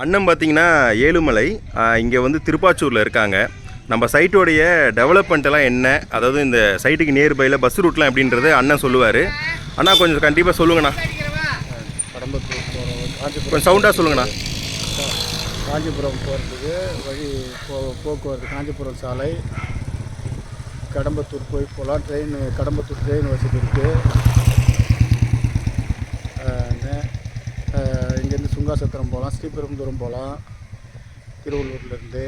அண்ணன் பார்த்தீங்கன்னா ஏழுமலை இங்கே வந்து திருப்பாச்சூரில் இருக்காங்க. நம்ம சைட்டோடைய டெவலப்மெண்ட்டெல்லாம் என்ன, அதாவது இந்த சைட்டுக்கு நியர்பையில் பஸ் ரூட்லாம் எப்படின்றது அண்ணன் சொல்லுவார். அண்ணா கொஞ்சம் கண்டிப்பாக சொல்லுங்கண்ணா. கடம்பத்தூர் போகிற கொஞ்சம் சவுண்டாக சொல்லுங்கண்ணா. காஞ்சிபுரம் போகிறதுக்கு வழி போக்குவரத்து காஞ்சிபுரம் சாலை கடம்பத்தூர் போய் போகலாம். கடம்பத்தூர் ட்ரெயின் வசதி இருக்குது. இங்கேருந்து சுங்காசத்திரம் போகலாம், ஸ்ரீபெரும்புதூரம் போகலாம், திருவள்ளூர்லேருந்து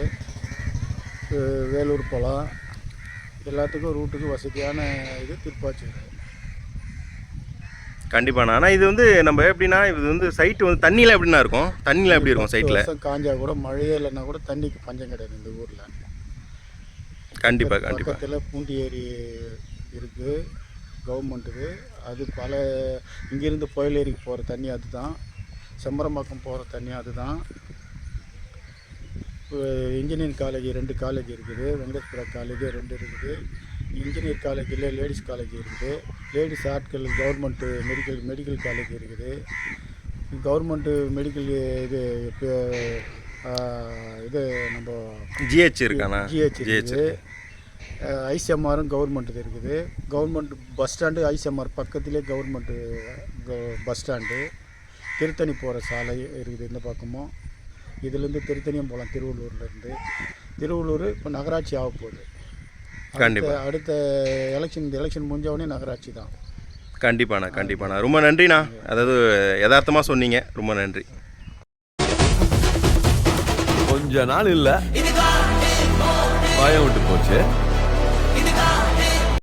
வேலூர் போகலாம். எல்லாத்துக்கும் ரூட்டுக்கு வசதியான இது திருப்பாச்சூர். கண்டிப்பாண்ணா. ஆனால் இது வந்து நம்ம எப்படின்னா, இது வந்து சைட்டு வந்து தண்ணியில் எப்படின்னா இருக்கும், தண்ணியில் எப்படி இருக்கும் சைட்டில்? காஞ்சா கூட மழையே இல்லைன்னா கூட தண்ணிக்கு பஞ்சம் கிடையாது இந்த ஊரில். கண்டிப்பாக பக்கத்தில் பூண்டி ஏரி இருக்குது கவர்மெண்ட்டுக்கு. அது பல இங்கேருந்து புயல் ஏரிக்கு போகிற தண்ணி அதுதான், செம்பரம்பாக்கம் போகிற தண்ணி அதுதான். இன்ஜினியரிங் காலேஜ் 2 காலேஜ் இருக்குது, வெங்கடேஸ்வரா காலேஜ் 2 இருக்குது. இன்ஜினியரிங் காலேஜில் லேடிஸ் காலேஜ் இருக்குது, லேடிஸ் ஆட்கள் கவர்மெண்ட்டு மெடிக்கல் காலேஜ் இருக்குது. கவர்மெண்ட்டு மெடிக்கல் இது நம்ம ஜிஹெச் இருக்காண்ணா. ஜிஹெச் இருக்குது. ஐசிஎம்ஆரும் கவர்மெண்ட்டு இருக்குது. கவர்மெண்ட் பஸ் ஸ்டாண்டு ஐசிஎம்ஆர் பக்கத்திலே கவர்மெண்ட்டு பஸ் ஸ்டாண்டு. திருத்தணி போகிற சாலை இருக்குது இந்த பக்கமும். இதுலேருந்து திருத்தணியும் போகலாம். திருவள்ளூர்லேருந்து திருவள்ளூர் இப்போ நகராட்சி ஆக போகுது. கண்டிப்பாக அடுத்த எலெக்ஷன் முடிஞ்சவொடனே நகராட்சி தான். கண்டிப்பாண்ணா. ரொம்ப நன்றிண்ணா. அதாவது யதார்த்தமாக சொன்னீங்க, ரொம்ப நன்றி. கொஞ்ச நாள் இல்லை பயம் விட்டு போச்சு.